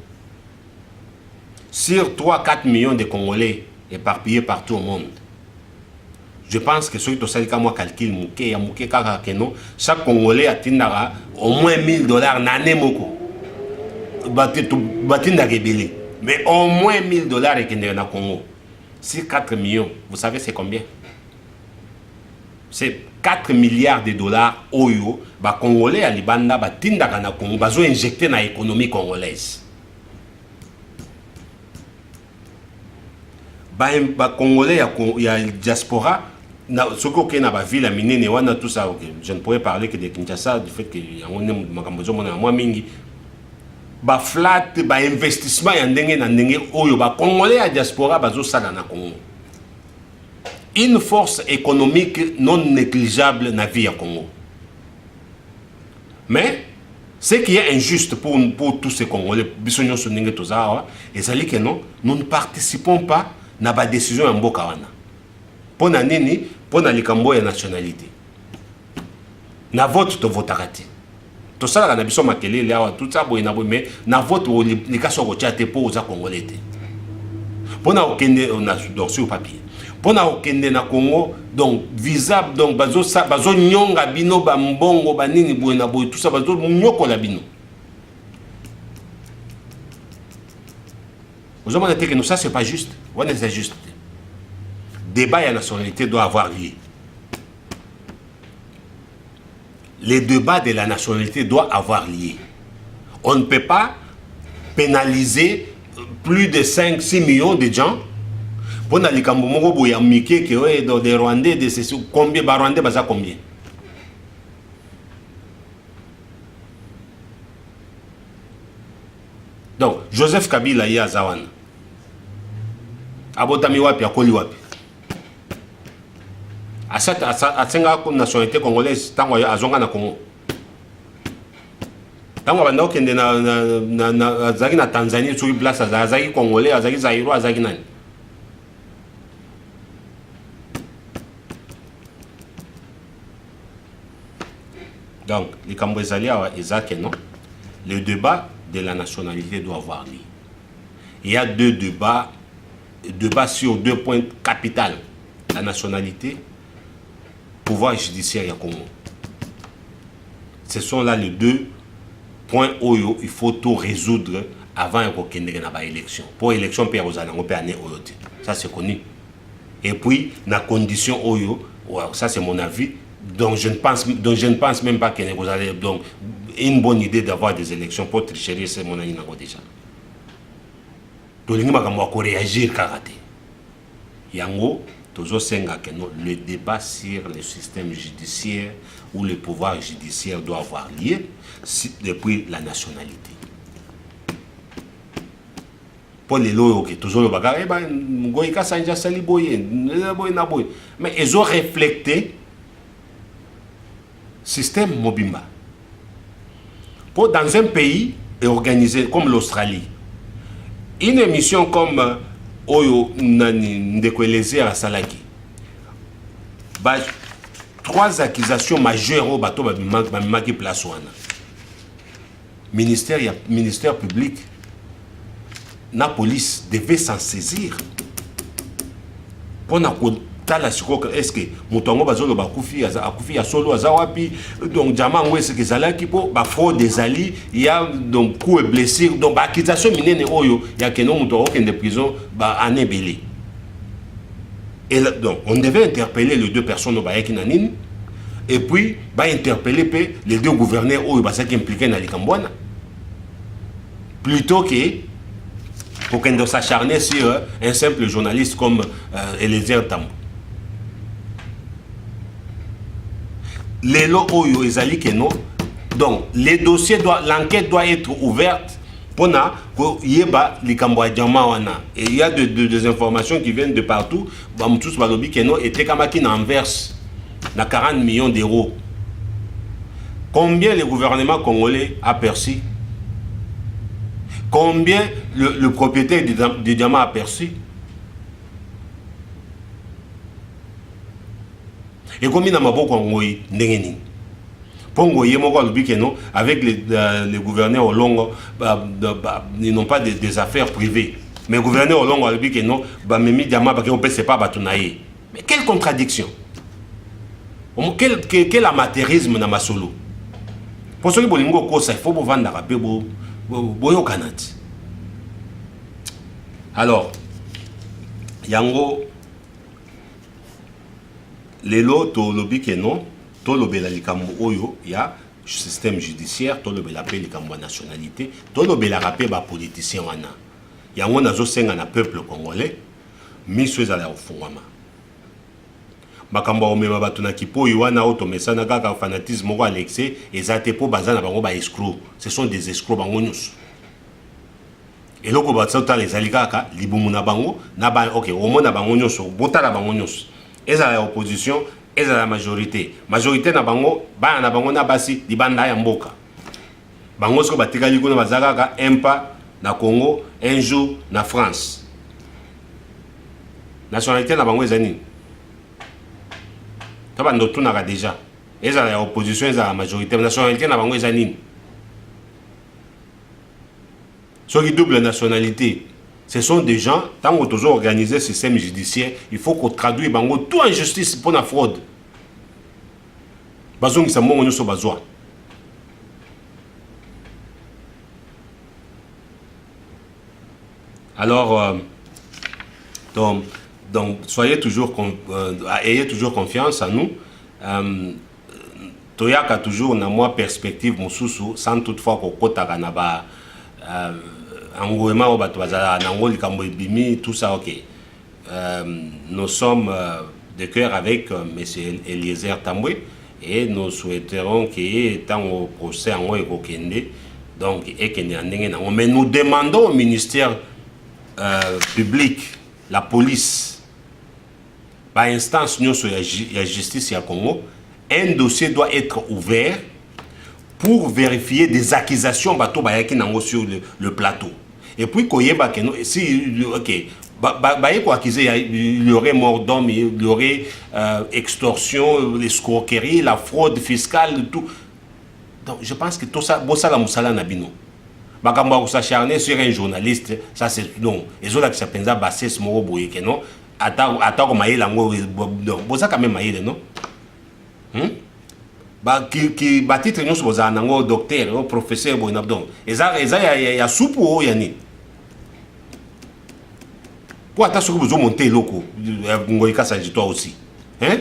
Sur 3-4 millions de Congolais éparpillés partout au monde, Je pense que ceux qui ont moi calcul mouké ya mouké kaka keno chaque Congolais a tindara au moins $1000 n'année moko. Batinda rebelle. Mais au moins $1000 et qu'il y a Congo. C'est 4 millions. Vous savez c'est combien? C'est 4 milliards de dollars oyo ba Congolais à Libanda batinda na Congo bazo injecter dans l'économie congolaise. Ba Congolais il y a diaspora ce qui na ba ville minene wana tout ça OK. Je ne pourrais parler que de Kinshasa du fait que on est makambozo mona moi mingi ba flat ba investissement ya ndenge na ndenge oyo ba Congolais à diaspora bazo sala na Congo. Une force économique non négligeable na vie à Congo. Mais ce qui est injuste pour tous ces Congolais, et c'est que non, nous ne participons pas à la décision en Bokawana. Pour na nini, pour na likambo ya nationalité. Na vote to votarati. Tout ça na biso makele là tout ça boy na boy mais na vote les cas sont chaté pour aux Congolais. Pour na okende on a sur papier. Pour na okende na Congo donc visa donc bazo nyonga bino ba mbongo ba nini boy na boy tout ça bazo nyoko la bino. Vous avez dit que nous ça c'est pas juste. Ouais c'est juste. Débat et la nationalité doit avoir lieu. Les débats de la nationalité doivent avoir lieu. On ne peut pas pénaliser plus de 5-6 millions de gens. Pour les Cambomoro, il y a des Rwandais, des combien de Rwandais, combien? Donc, Joseph Kabila y a Zawan. Abotami wapi, akoli wapi. À cette nationalité congolaise, tant qu'il y a Azonga na Congo. Tant qu'il y a na Tanzanie, sur place, Azaki Congolais, Azaki Zaïro, Azaki Nani. Donc, les Cambodgiens, non. Le débat de la nationalité doit avoir lieu. Il y a deux débats sur 2 points capitaux. La nationalité, pouvoir judiciaire à Congo. Ce sont là les 2 points où il faut tout résoudre avant qu'il y ait une élection. Pour l'élection, ça c'est connu. Et puis, la condition Oyo, ça c'est mon avis, donc je ne pense même pas qu'il y ait une bonne idée d'avoir des élections pour tricher, c'est mon avis déjà. Donc, il faut réagir karaté. Yango, le débat sur le système judiciaire ou le pouvoir judiciaire doit avoir lieu depuis la nationalité. Pour les lois, mais ils ont reflété le système Mobimba. Pour dans un pays organisé comme l'Australie, une émission comme Oyo Ndekweleze à Salaki. 3 accusations majeures au bateau qui place ministère public, la police devait s'en saisir. Pour est-ce que Moutongo Bazolo Bakufi a solo Azawapi, donc Diamant Ouest que Zalaki pour fraude des alliés, il y a donc coup et blessure, donc accusation minée Oyo, il y a que non Moutongo qui est de prison, année belé. Et donc on devait interpeller les 2 personnes au Bayakinanine, et puis interpeller les 2 gouverneurs Oyo qui impliqués dans les Cambouana. Plutôt que pour qu'on s'acharne sur un simple journaliste comme Eliezer Tambo. Les lots Oyo et Zali Keno, donc les dossiers l'enquête doit être ouverte pour yeba les Cambodgiens. Et il y a des informations qui viennent de partout. Tous Balobi Keno était Kamaki en verse na 40 millions d'euros. Combien le gouvernement congolais a perçu? Combien le propriétaire du diamant a perçu? Et combien de maboko ngoyi ndengeni? Pongo yemoko lubikeno avec les gouverneurs au long, ils n'ont pas des affaires privées. Mais le gouverneur au long lubikeno ba memi diamant ba ke opese pas batunaye. Mais quelle contradiction! Quel amateurisme dans ma solo? Pour ceux qui bolingo kosa, il faut vous vendre la boyo kanati. Alors, yango lelo to lobi ke non, to lobela likambo oyo ya système judiciaire, to lobela pe likambo nationalité, to lobela rapé ba politicien wana. Yango nazo senga na peuple congolais, miso ezala ofungwama. Bakamba omema batu na kipoyi wana auto mesana kaka fanatisme ko Alexé ezate po bazana bango ba escrocs. Ce sont des escrocs bango nyusu. Et loko batsota les alikaka libumu na bango na ba OK omona bango nyusu botala bango nyusu. Eza la opposition, eza la majorité. Majorité na bango ba na bango na basi libanda ya mboka. Bango siko batikali kuna bazaka un pas na Congo, un jour na France. Nationalité na bango ezani. Tout n'a déjà. Et la opposition, et la majorité. La nationalité n'a pas de ceux qui double nationalité, ce sont des gens, tant qu'on a organisé le système judiciaire, il faut qu'on traduise tout en justice pour la fraude. Alors, donc, soyez toujours, ayez toujours confiance en nous. Toyaka toujours na moi perspective mususu sans toutefois qu'on kota na ba engouement ba bazala na ngoli kambo bimi tout ça OK. Nous sommes de cœur avec monsieur Eliezer Tambwe et nous souhaiterons qu'il tant au procès en ekokende donc et que mais nous demandons au ministère public, la police par instance la justice à Congo, un dossier doit être ouvert pour vérifier des accusations sur le plateau. Et puis, si OK, il y aurait mort d'homme, il y aurait extorsion, l'escroquerie, la fraude fiscale, tout. Donc, je pense que tout ça, ça la moussala nabino. Bakamba s'acharner sur un journaliste, ça c'est non. Et ça qui s'appelle Bassé Smoro Boye que non. Attends maïe lango boza quand même maïe non. Ba qui titre nous boza nango docteur, professeur boy nabdon. Eza ya soupe o yani. Pour attendre que vous montez loko, ngoika s'agit toi aussi. Hein?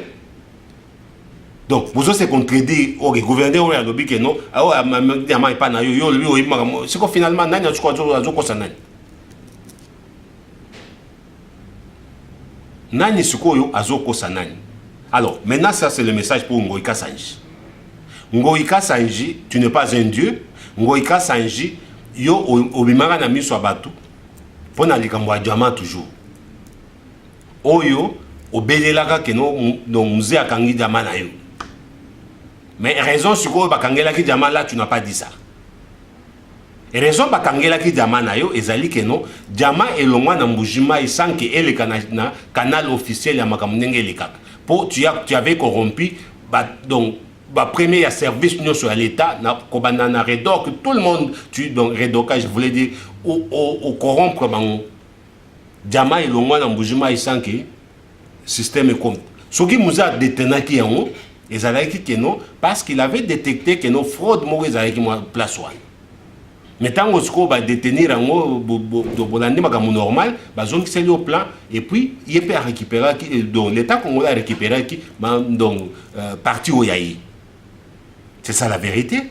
Donc, vous avez contredit au gouverneur ou à l'objet que non, c'est que finalement, Nani Sukoyo Azoko Sanani. Alors, maintenant, ça c'est le message pour Ngoïka Sanji. Ngoïka Sanji, tu n'es pas un dieu. Ngoïka Sanji, yo obimara na miso abatu. Pour na likambo diamant toujours. Oyo obelelaka que non musée akangi diamant na yo. Mais raison sur quoi bakangela ki diamant là tu n'as pas dit ça. Et raison bakangela ki diamant na yo ezali que non diamant elongwa na mbujima isan que ele na canal officiel ya makamnenge lekaka. Pour tu avais corrompu donc premier service sur l'état na kobana na redoc tout le monde tu donc redocage je voulais dire au corrompre bango diamant elongwa na mbujima isan que système est comme ce qui nous a détenaki en et ça que non parce qu'il avait détecté que nos fraudes mauvaises avec moi place one. Mais tant qu'on va détenir en haut de normal, zone qui c'est au plan et puis il peut récupérer donc l'état qu'on a récupéré qui donc parti au yaï. C'est ça la vérité.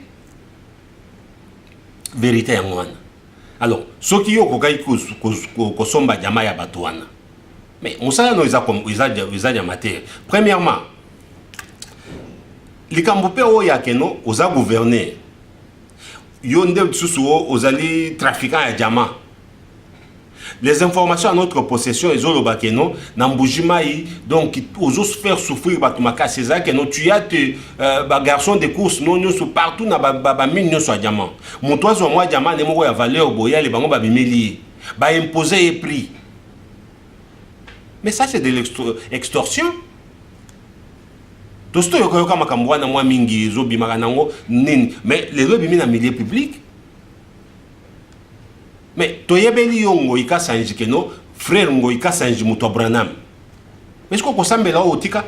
Vérité en moi. Alors ce qui est ko somba jama ya batuana. Mais on sait nous ils amateur. Premièrement les Cambopé oya keno oza gouverner yonde susuo ozali trafiquant ya diamant. Les informations à notre possession ezoloba keno na mbujimai donc ozo faire souffrir batumaka c'est ça keno tu as ba garçon de course non nyonso partout na ba mine nyonso ya diamant. Montoizo moi diamant ne moko ya valeur boya les bango ba bimeli ba imposer un prix. Mais ça c'est de l'extorsion. Tout ce que vous avez moi mingi zobi maranango mais les lobby na milieu public. Mais toyebeli yongo ika sanji keno frère ngo ika sanji muto Branham. Mais est-ce qu'on ressemble là au tika?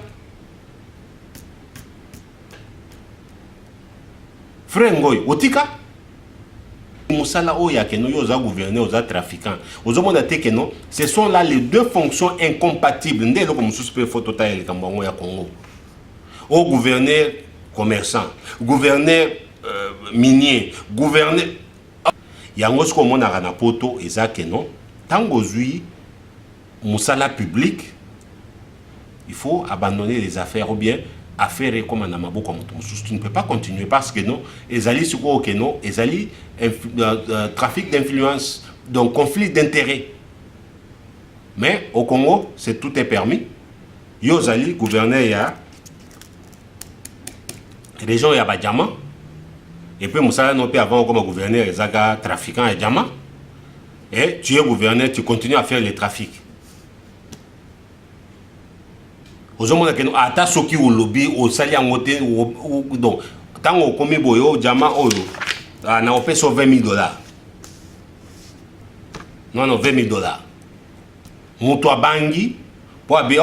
Frère Ngoy, au tika? Moussala Oya, que nous sommes gouverneurs, aux trafiquants. Aux hommes de Tekeno, ce sont là les deux fonctions incompatibles. Nous sommes suspects photo taille Congo. Au gouverneur commerçant, gouverneur minier, gouverneur. Yango ce qu'on a na poto et ça que non. Tant que Moussala public, il faut abandonner les affaires ou bien affaires comme un amabo comme tu ne peux pas continuer parce que non, ils allaient sur quoi que non, ils allaient trafic d'influence, donc conflit d'intérêts. Mais au Congo, c'est tout est permis. Yo allez gouverner ya région ya Badiama et puis Moussala non peut avant comme gouverneur les aga trafiquants et diamant et tu es gouverneur, tu continues à faire les trafics. Aux hommes qui ont attaqué soki au lobby au salaire moté ou donc tant au commis boyo diamant oyo na opé sur $20,000. Non 20,000. Moto bangi pour bien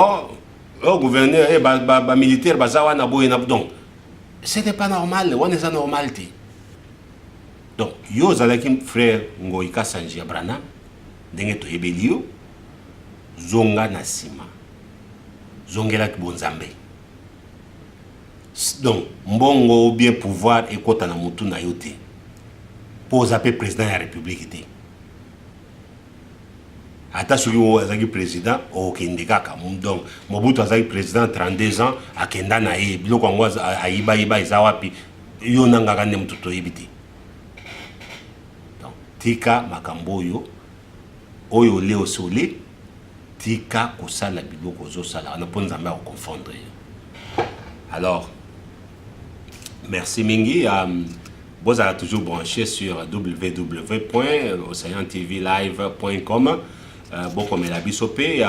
au gouverneur et ba militaire bazawa na boye na donc c'était pas normal, on est ça normalité. Donc yo zalaki frère Ngoïka Sanji Abrana ndenge to ebelio zonga na sima. Zongela Kibonzambe. Donc, mbongo ou bien pouvoir et kota na mutu na yote. Pour zapper président de la République. Ata soki o azaki président o kendekaka. Donc, Mobutu azaki président 32 ans a kenda na ye. Biloko ngo ayiba eza wapi. Yo nangaka nde mutu toyebite. Donc, tika makambo oyo leo sole. Tika kosala biloko zosala on peut jamais confondre. Alors merci mingi vous allez toujours branché sur www.oceantvlive.com bon comme la biso pe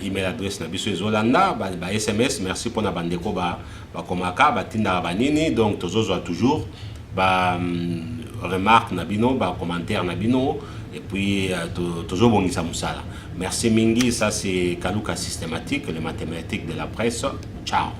email adresse na biso ezolanda ba SMS merci pour na bandeko ba komaka ba tinda banini donc toujours ba remarque na bino ba commentaire na bino et puis toujours bongisa musala. Merci Mingi, ça c'est Kaluka systématique, les mathématiques de la presse. Ciao.